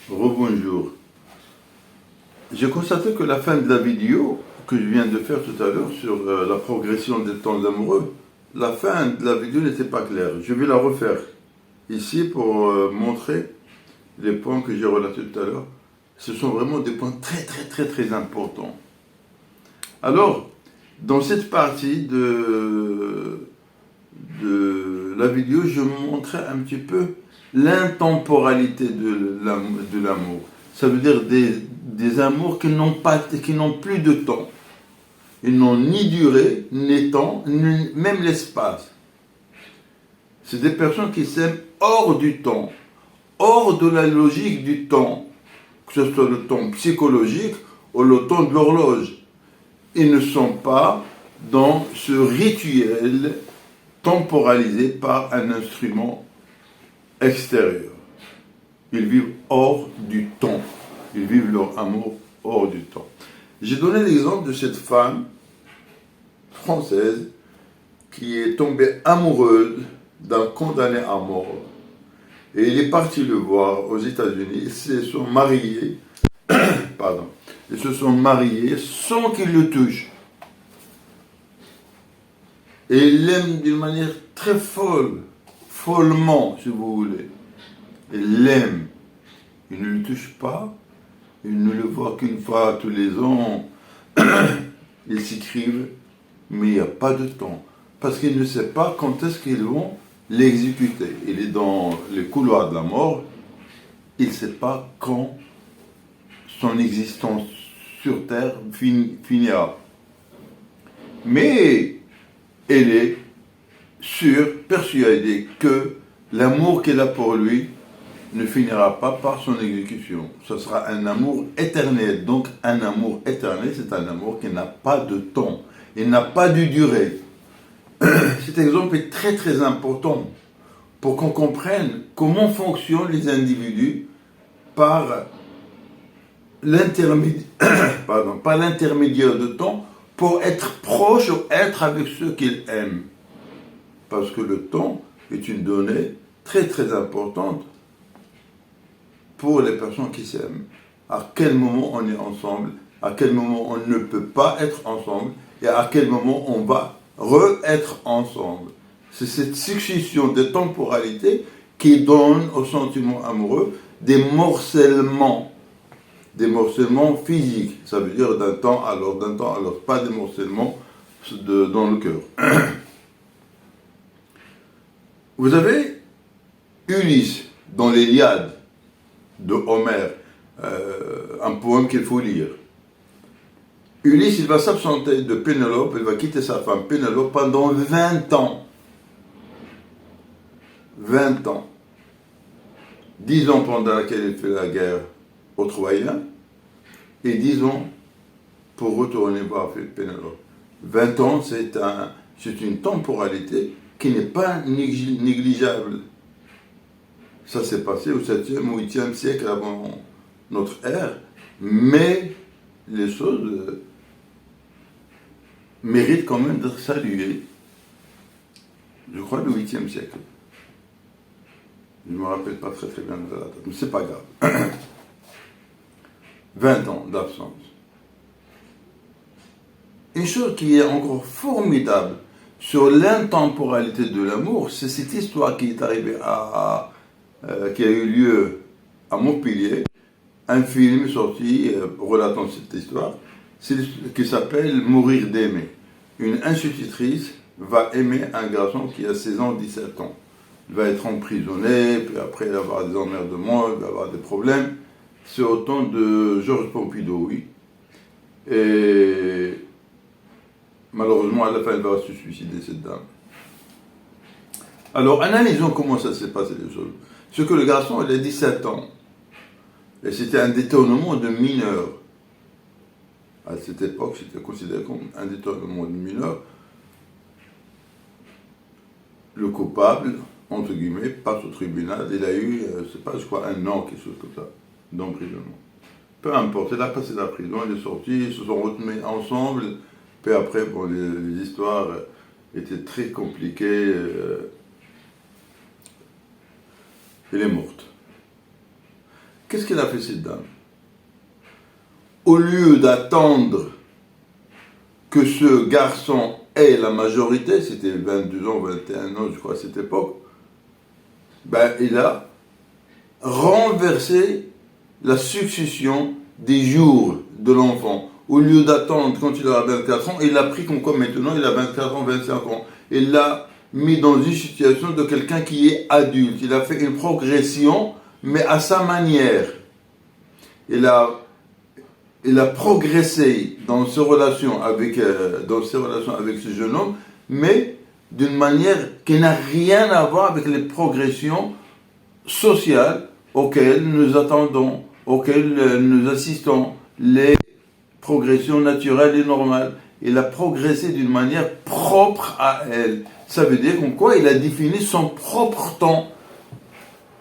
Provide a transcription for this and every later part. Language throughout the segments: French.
Rebonjour. J'ai constaté que la fin de la vidéo que je viens de faire tout à l'heure sur la progression des temps amoureux, la fin de la vidéo n'était pas claire. Je vais la refaire ici pour montrer les points que j'ai relatés tout à l'heure. Ce sont vraiment des points très importants. Alors, dans cette partie de la vidéo, je montrais un petit peu l'intemporalité de l'amour. Ça veut dire des amours qui n'ont plus de temps. Ils n'ont ni durée, ni temps, ni même l'espace. C'est des personnes qui s'aiment hors du temps, hors de la logique du temps, que ce soit le temps psychologique ou le temps de l'horloge. Ils ne sont pas dans ce rituel temporalisé par un instrument extérieur. Ils vivent hors du temps. Ils vivent leur amour hors du temps. J'ai donné l'exemple de cette femme française qui est tombée amoureuse d'un condamné à mort. Et il est parti le voir aux États-Unis. Ils se sont mariés. Ils se sont mariés sans qu'il le touche. Et il l'aime d'une manière très folle, follement, si vous voulez. Il l'aime. Il ne le touche pas. Il ne le voit qu'une fois tous les ans. Ils s'écrivent, mais il n'y a pas de temps. Parce qu'il ne sait pas quand est-ce qu'ils vont l'exécuter. Il est dans les couloirs de la mort. Il ne sait pas quand son existence sur Terre finira. Mais elle est sûre, persuadée que l'amour qu'elle a pour lui ne finira pas par son exécution. Ce sera un amour éternel. Donc un amour éternel, c'est un amour qui n'a pas de temps. Il n'a pas de durée. Cet exemple est très important pour qu'on comprenne comment fonctionnent les individus par l'intermédiaire de temps pour être proche ou être avec ceux qu'ils aiment. Parce que le temps est une donnée très importante pour les personnes qui s'aiment. À quel moment on est ensemble, à quel moment on ne peut pas être ensemble, et à quel moment on va re-être ensemble. C'est cette succession de temporalités qui donne au sentiment amoureux des morcellements physiques. Ça veut dire d'un temps à l'autre, pas des morcellements dans le cœur. Vous avez Ulysse dans l'Iliade de Homère, un poème qu'il faut lire. Ulysse, il va s'absenter de Pénélope, il va quitter sa femme Pénélope pendant 20 ans. 20 ans. 10 ans pendant laquelle il fait la guerre aux Troyens, et 10 ans pour retourner voir Pénélope. 20 ans, c'est une temporalité qui n'est pas négligeable. Ça s'est passé au 7e ou 8e siècle avant notre ère, mais les choses méritent quand même d'être saluées. Je crois le 8e siècle. Je ne me rappelle pas très bien de la date, mais c'est pas grave. 20 ans d'absence. Une chose qui est encore formidable sur l'intemporalité de l'amour, c'est cette histoire qui est arrivée qui a eu lieu à Montpellier. Un film sorti relatant cette histoire, qui s'appelle Mourir d'aimer. Une institutrice va aimer un garçon qui a 16 ans, 17 ans. Il va être emprisonné, puis après il va avoir des emmerdements, il va avoir des problèmes. C'est au temps de Georges Pompidou, oui. Et malheureusement, à la fin, elle va se suicider, cette dame. Alors, analysons comment ça s'est passé les choses. Ce que le garçon, il a 17 ans. Et c'était un détournement de mineur. À cette époque, c'était considéré comme un détournement de mineur. Le coupable, entre guillemets, passe au tribunal. Il a eu, je crois, 1 an, quelque chose comme ça, d'emprisonnement. Peu importe, il a passé la prison, il est sorti, ils se sont retenus ensemble. Puis après, bon, les histoires étaient très compliquées. Elle est morte. Qu'est-ce qu'elle a fait cette dame? Au lieu d'attendre que ce garçon ait la majorité, c'était 22 ans, 21 ans, je crois, à cette époque, ben, il a renversé la succession des jours de l'enfant. Au lieu d'attendre quand il aura 24 ans, il a pris comme quoi maintenant il a 24 ans, 25 ans. Il l'a mis dans une situation de quelqu'un qui est adulte. Il a fait une progression, mais à sa manière. Il a progressé dans ses relations avec ce jeune homme, mais d'une manière qui n'a rien à voir avec les progressions sociales auxquelles nous attendons, auxquelles nous assistons, les progression naturelle et normale. Il a progressé d'une manière propre à elle. Ça veut dire qu'en quoi il a défini son propre temps.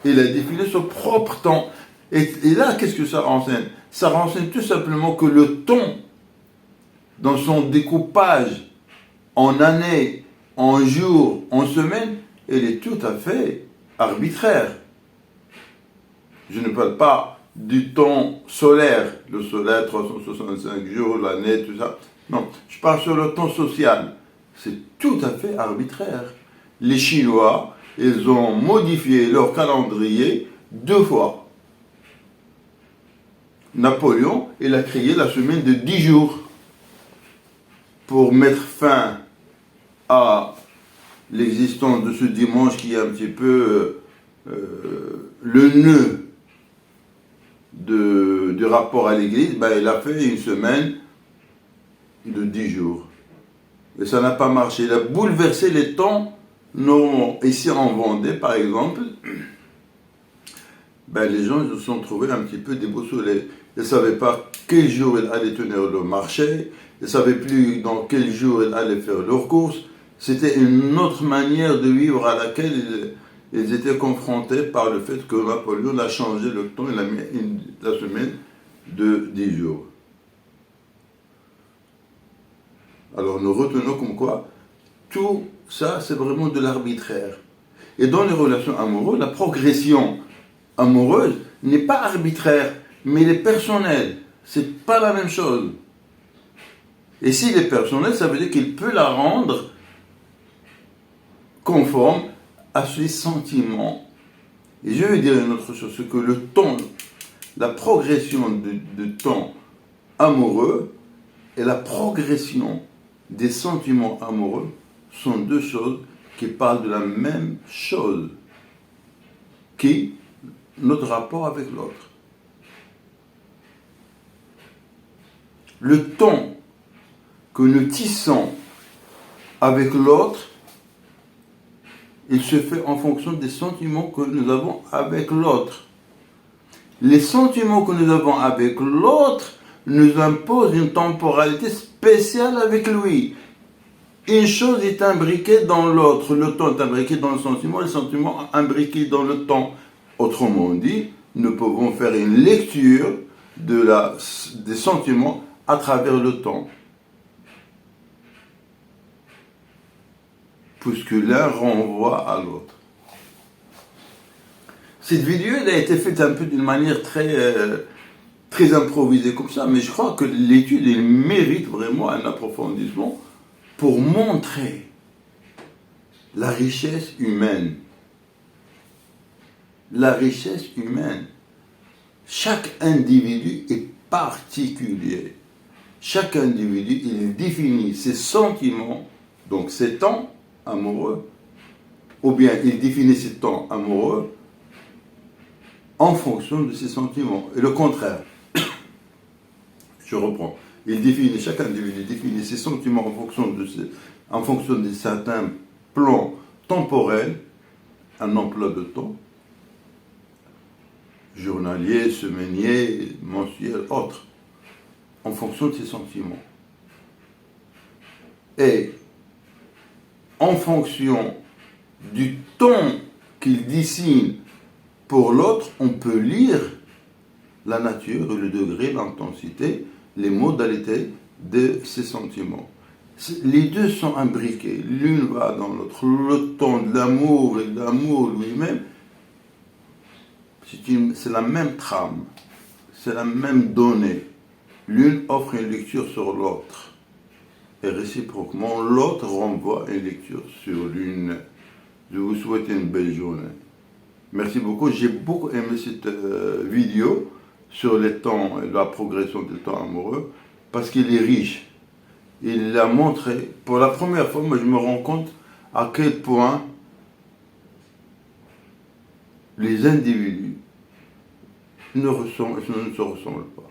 Il a défini son propre temps. Et là, qu'est-ce que ça renseigne? Ça renseigne tout simplement que le temps, dans son découpage en années, en jours, en semaines, il est tout à fait arbitraire. Je ne parle pas du temps solaire, le solaire, 365 jours, l'année, tout ça. Non, je parle sur le temps social. C'est tout à fait arbitraire. Les Chinois, ils ont modifié leur calendrier 2 fois. Napoléon, il a créé la semaine de 10 jours pour mettre fin à l'existence de ce dimanche qui est un petit peu le nœud du rapport à l'église. Ben, il a fait une semaine de 10 jours. Et ça n'a pas marché. Il a bouleversé les temps normaux. Ici en Vendée, par exemple, ben, les gens se sont trouvés un petit peu déboussolés. Ils ne savaient pas quel jour ils allaient tenir le marché. Ils ne savaient plus dans quel jour ils allaient faire leurs courses. C'était une autre manière de vivre à laquelle ils étaient confrontés par le fait que Napoléon a changé le temps, il a mis la semaine de 10 jours. Alors nous retenons comme quoi tout ça c'est vraiment de l'arbitraire. Et dans les relations amoureuses, la progression amoureuse n'est pas arbitraire, mais elle est personnelle. C'est pas la même chose. Et s'il est personnel, ça veut dire qu'il peut la rendre conforme à ses sentiments. Et je vais dire une autre chose, c'est que le temps, la progression de temps amoureux et la progression des sentiments amoureux sont deux choses qui parlent de la même chose, qui est notre rapport avec l'autre. Le temps que nous tissons avec l'autre, il se fait en fonction des sentiments que nous avons avec l'autre. Les sentiments que nous avons avec l'autre nous imposent une temporalité spéciale avec lui. Une chose est imbriquée dans l'autre. Le temps est imbriqué dans le sentiment est imbriqué dans le temps. Autrement dit, nous pouvons faire une lecture des sentiments à travers le temps. Puisque l'un renvoie à l'autre. Cette vidéo elle a été faite un peu d'une manière très improvisée comme ça, mais je crois que l'étude elle mérite vraiment un approfondissement pour montrer la richesse humaine. La richesse humaine. Chaque individu est particulier. Chaque individu, il définit ses sentiments, donc ses temps amoureux, ou bien il définit ses temps amoureux en fonction de ses sentiments. Et le contraire. Je reprends. Chaque individu définit ses sentiments en fonction de certains plans temporels, un emploi de temps, journalier, semainier, mensuel, autre, en fonction de ses sentiments. Et en fonction du ton qu'il dessine pour l'autre, on peut lire la nature, le degré, l'intensité, les modalités de ses sentiments. Les deux sont imbriqués, l'une va dans l'autre. Le temps de l'amour et de l'amour lui-même, c'est la même trame, c'est la même donnée. L'une offre une lecture sur l'autre. Et réciproquement, l'autre renvoie une lecture sur l'une. Je vous souhaite une belle journée. Merci beaucoup. J'ai beaucoup aimé cette vidéo sur les temps, la progression des temps amoureux, parce qu'il est riche. Il a montré, pour la première fois, moi je me rends compte à quel point les individus ne se ressemblent pas.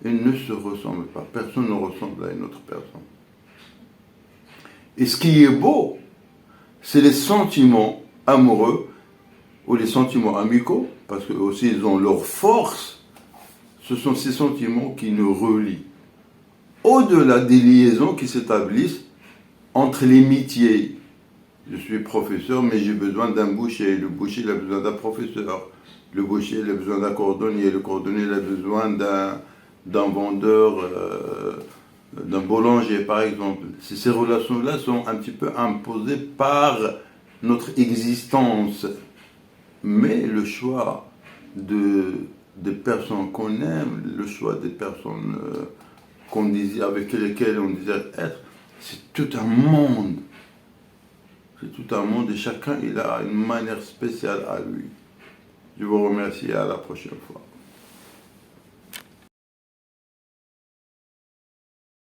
Ils ne se ressemblent pas. Personne ne ressemble à une autre personne. Et ce qui est beau, c'est les sentiments amoureux ou les sentiments amicaux, parce qu'eux aussi ils ont leur force. Ce sont ces sentiments qui nous relient. Au-delà des liaisons qui s'établissent entre les métiers. Je suis professeur, mais j'ai besoin d'un boucher. Le boucher, il a besoin d'un professeur. Le boucher, il a besoin d'un cordonnier. Le cordonnier, il a besoin d'un vendeur, d'un boulanger, par exemple. Ces relations-là sont un petit peu imposées par notre existence. Mais le choix des personnes qu'on aime, le choix des personnes avec lesquelles on désire être, c'est tout un monde. C'est tout un monde et chacun il a une manière spéciale à lui. Je vous remercie et à la prochaine fois.